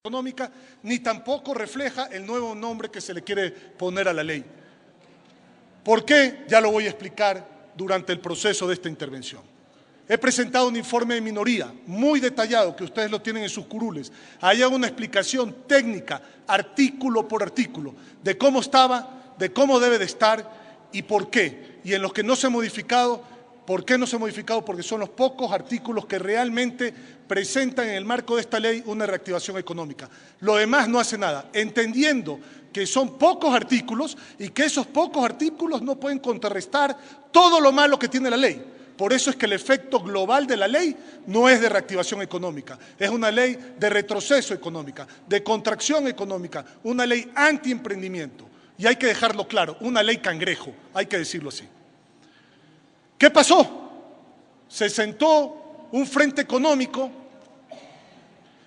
económica, ni tampoco refleja el nuevo nombre que se le quiere poner a la ley. ¿Por qué? Ya lo voy a explicar durante el proceso de esta intervención. He presentado un informe de minoría muy detallado, que ustedes lo tienen en sus curules. Ahí hago una explicación técnica, artículo por artículo, de cómo estaba, de cómo debe de estar y por qué. Y en los que no se ha modificado, ¿por qué no se ha modificado? Porque son los pocos artículos que realmente presentan en el marco de esta ley una reactivación económica. Lo demás no hace nada, entendiendo que son pocos artículos y que esos pocos artículos no pueden contrarrestar todo lo malo que tiene la ley. Por eso es que el efecto global de la ley no es de reactivación económica, es una ley de retroceso económica, de contracción económica, una ley antiemprendimiento. Y hay que dejarlo claro, una ley cangrejo, hay que decirlo así. ¿Qué pasó? Se sentó un frente económico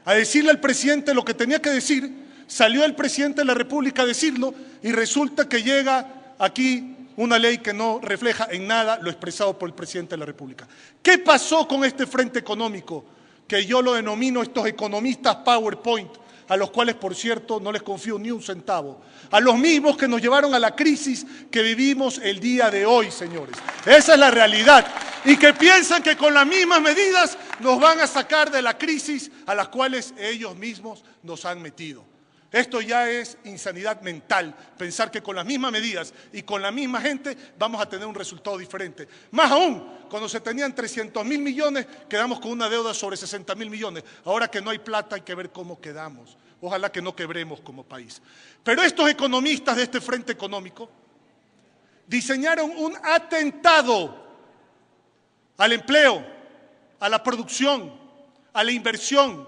a decirle al presidente lo que tenía que decir, salió el presidente de la República a decirlo y resulta que llega aquí una ley que no refleja en nada lo expresado por el presidente de la República. ¿Qué pasó con este frente económico? Que yo lo denomino estos economistas PowerPoint, a los cuales, por cierto, no les confío ni un centavo. A los mismos que nos llevaron a la crisis que vivimos el día de hoy, señores. Esa es la realidad. Y que piensan que con las mismas medidas nos van a sacar de la crisis a las cuales ellos mismos nos han metido. Esto ya es insanidad mental, pensar que con las mismas medidas y con la misma gente vamos a tener un resultado diferente. Más aún, cuando se tenían 300.000 millones, quedamos con una deuda sobre 60.000 millones. Ahora que no hay plata, hay que ver cómo quedamos. Ojalá que no quebremos como país. Pero estos economistas de este frente económico diseñaron un atentado al empleo, a la producción, a la inversión,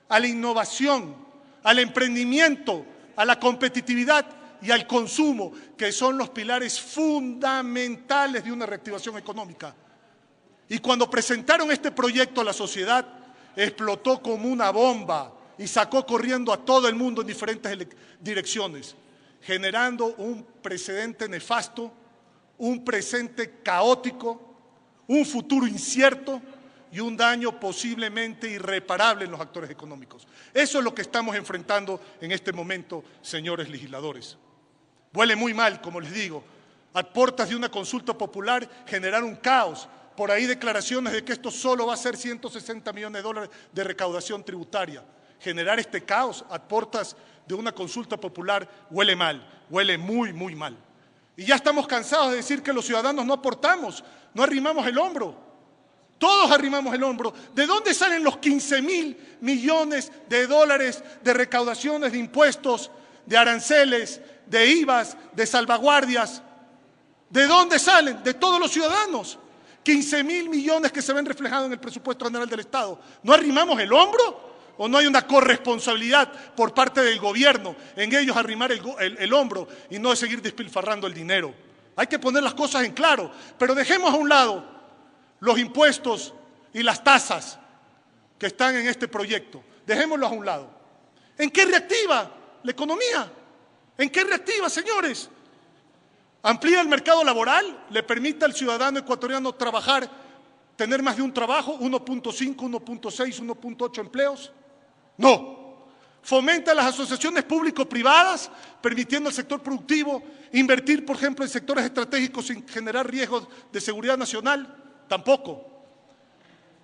a la innovación, al emprendimiento, a la competitividad y al consumo, que son los pilares fundamentales de una reactivación económica. Y cuando presentaron este proyecto a la sociedad, explotó como una bomba y sacó corriendo a todo el mundo en diferentes direcciones, generando un precedente nefasto, un presente caótico, un futuro incierto y un daño posiblemente irreparable en los actores económicos. Eso es lo que estamos enfrentando en este momento, señores legisladores. Huele muy mal, como les digo, a puertas de una consulta popular generar un caos. Por ahí declaraciones de que esto solo va a ser 160 millones de dólares de recaudación tributaria. Generar este caos a puertas de una consulta popular huele mal, huele muy, muy mal. Y ya estamos cansados de decir que los ciudadanos no aportamos, no arrimamos el hombro. Todos arrimamos el hombro. ¿De dónde salen los 15.000 millones de dólares de recaudaciones de impuestos, de aranceles, de IVAs, de salvaguardias? ¿De dónde salen? De todos los ciudadanos. 15.000 millones que se ven reflejados en el presupuesto general del Estado. ¿No arrimamos el hombro? ¿O no hay una corresponsabilidad por parte del gobierno en ellos arrimar el hombro y no seguir despilfarrando el dinero? Hay que poner las cosas en claro, pero dejemos a un lado los impuestos y las tasas que están en este proyecto. Dejémoslos a un lado. ¿En qué reactiva la economía? ¿En qué reactiva, señores? ¿Amplía el mercado laboral? ¿Le permite al ciudadano ecuatoriano trabajar, tener más de un trabajo? 1.5, 1.6, 1.8 empleos. No. ¿Fomenta las asociaciones público-privadas, permitiendo al sector productivo invertir, por ejemplo, en sectores estratégicos sin generar riesgos de seguridad nacional? Tampoco.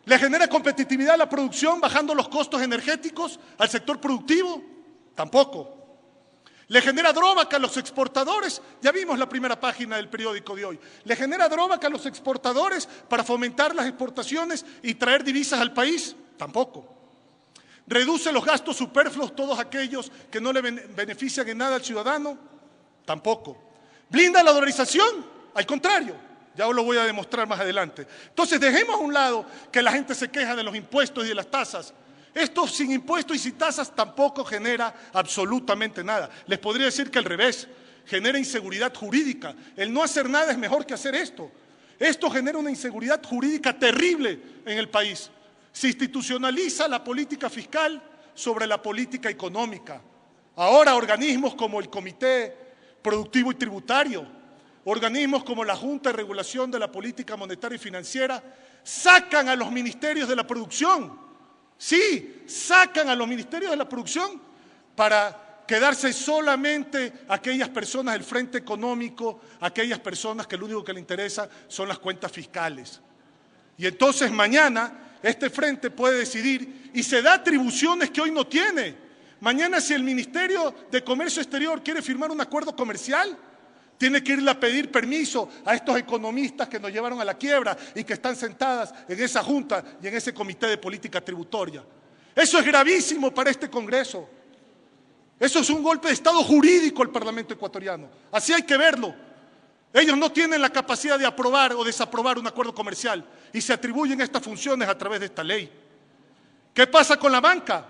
¿Le genera competitividad a la producción bajando los costos energéticos al sector productivo? Tampoco. ¿Le genera drawback a los exportadores? Ya vimos la primera página del periódico de hoy. ¿Le genera drawback a los exportadores para fomentar las exportaciones y traer divisas al país? Tampoco. ¿Reduce los gastos superfluos, todos aquellos que no le benefician en nada al ciudadano? Tampoco. ¿Blinda la dolarización? Al contrario. Ya os lo voy a demostrar más adelante. Entonces, dejemos a un lado que la gente se queja de los impuestos y de las tasas. Esto sin impuestos y sin tasas tampoco genera absolutamente nada. Les podría decir que al revés, genera inseguridad jurídica. El no hacer nada es mejor que hacer esto. Esto genera una inseguridad jurídica terrible en el país. Se institucionaliza la política fiscal sobre la política económica. Ahora organismos como el Comité Productivo y Tributario, organismos como la Junta de Regulación de la Política Monetaria y Financiera, sacan a los ministerios de la producción. Sí, sacan a los ministerios de la producción para quedarse solamente aquellas personas del frente económico, aquellas personas que lo único que le interesa son las cuentas fiscales. Y entonces mañana este frente puede decidir y se da atribuciones que hoy no tiene. Mañana si el Ministerio de Comercio Exterior quiere firmar un acuerdo comercial, tiene que irle a pedir permiso a estos economistas que nos llevaron a la quiebra y que están sentadas en esa junta y en ese comité de política tributaria. Eso es gravísimo para este Congreso. Eso es un golpe de Estado jurídico al Parlamento ecuatoriano. Así hay que verlo. Ellos no tienen la capacidad de aprobar o desaprobar un acuerdo comercial y se atribuyen estas funciones a través de esta ley. ¿Qué pasa con la banca?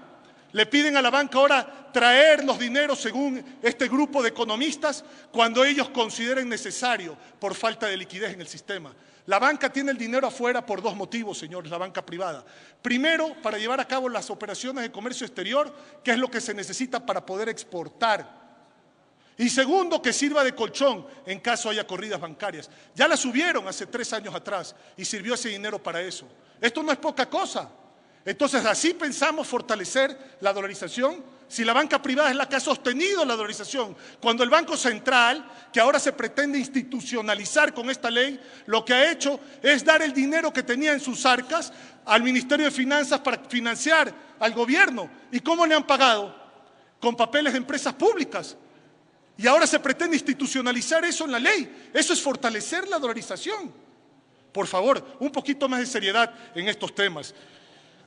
Le piden a la banca ahora traer los dineros según este grupo de economistas cuando ellos consideren necesario por falta de liquidez en el sistema. La banca tiene el dinero afuera por dos motivos, señores, la banca privada. Primero, para llevar a cabo las operaciones de comercio exterior, que es lo que se necesita para poder exportar. Y segundo, que sirva de colchón en caso haya corridas bancarias. Ya las subieron hace 3 años atrás y sirvió ese dinero para eso. Esto no es poca cosa. Entonces, ¿así pensamos fortalecer la dolarización? Si la banca privada es la que ha sostenido la dolarización, cuando el Banco Central, que ahora se pretende institucionalizar con esta ley, lo que ha hecho es dar el dinero que tenía en sus arcas al Ministerio de Finanzas para financiar al gobierno. ¿Y cómo le han pagado? Con papeles de empresas públicas. Y ahora se pretende institucionalizar eso en la ley. Eso es fortalecer la dolarización. Por favor, un poquito más de seriedad en estos temas.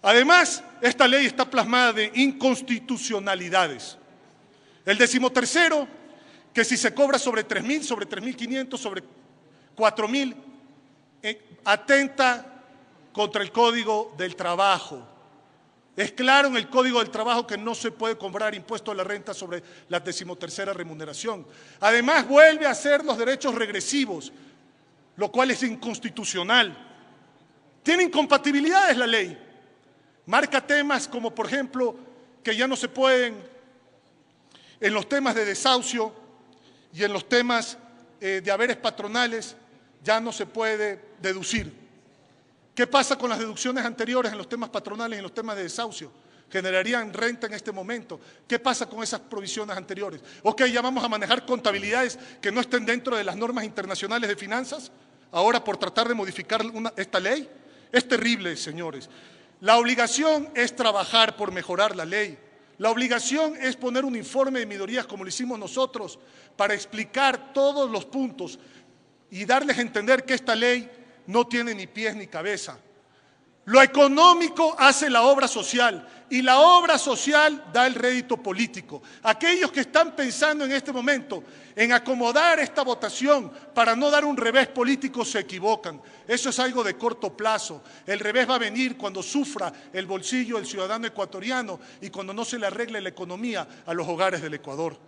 Además, esta ley está plasmada de inconstitucionalidades. El 13º, que si se cobra sobre 3.000, sobre 3.500, sobre 4.000, atenta contra el Código del Trabajo. Es claro en el Código del Trabajo que no se puede cobrar impuesto a la renta sobre la 13ª remuneración. Además, vuelve a hacer los derechos regresivos, lo cual es inconstitucional. Tiene incompatibilidades la ley. Marca temas como, por ejemplo, que ya no se pueden, en los temas de desahucio y en los temas de haberes patronales, ya no se puede deducir. ¿Qué pasa con las deducciones anteriores en los temas patronales y en los temas de desahucio? Generarían renta en este momento. ¿Qué pasa con esas provisiones anteriores? Ok, ya vamos a manejar contabilidades que no estén dentro de las normas internacionales de finanzas, ahora por tratar de modificar esta ley. Es terrible, señores. La obligación es trabajar por mejorar la ley. La obligación es poner un informe de minorías como lo hicimos nosotros para explicar todos los puntos y darles a entender que esta ley no tiene ni pies ni cabeza. Lo económico hace la obra social y la obra social da el rédito político. Aquellos que están pensando en este momento en acomodar esta votación para no dar un revés político se equivocan. Eso es algo de corto plazo. El revés va a venir cuando sufra el bolsillo del ciudadano ecuatoriano y cuando no se le arregle la economía a los hogares del Ecuador.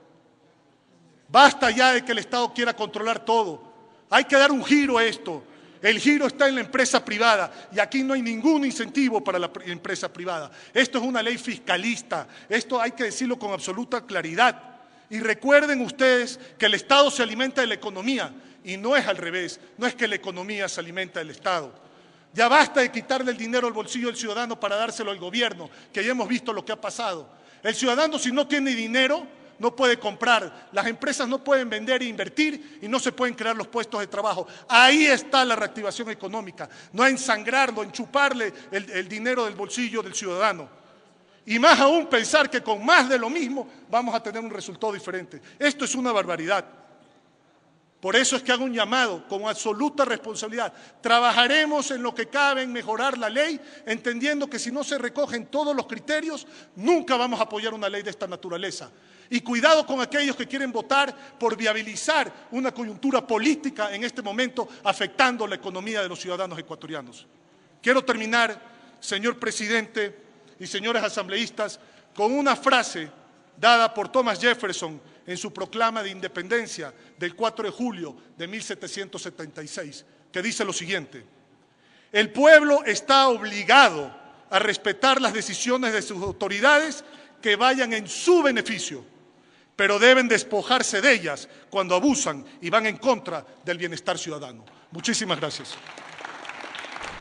Basta ya de que el Estado quiera controlar todo. Hay que dar un giro a esto. El giro está en la empresa privada y aquí no hay ningún incentivo para la empresa privada. Esto es una ley fiscalista, esto hay que decirlo con absoluta claridad. Y recuerden ustedes que el Estado se alimenta de la economía y no es al revés, no es que la economía se alimenta del Estado. Ya basta de quitarle el dinero al bolsillo del ciudadano para dárselo al gobierno, que ya hemos visto lo que ha pasado. El ciudadano, si no tiene dinero, no puede comprar, las empresas no pueden vender e invertir y no se pueden crear los puestos de trabajo. Ahí está la reactivación económica, no ensangrarlo, enchuparle el dinero del bolsillo del ciudadano. Y más aún pensar que con más de lo mismo vamos a tener un resultado diferente. Esto es una barbaridad. Por eso es que hago un llamado con absoluta responsabilidad. Trabajaremos en lo que cabe en mejorar la ley, entendiendo que si no se recogen todos los criterios, nunca vamos a apoyar una ley de esta naturaleza. Y cuidado con aquellos que quieren votar por viabilizar una coyuntura política en este momento afectando la economía de los ciudadanos ecuatorianos. Quiero terminar, señor presidente y señores asambleístas, con una frase dada por Thomas Jefferson en su proclama de independencia del 4 de julio de 1776, que dice lo siguiente: el pueblo está obligado a respetar las decisiones de sus autoridades que vayan en su beneficio, pero deben despojarse de ellas cuando abusan y van en contra del bienestar ciudadano. Muchísimas gracias.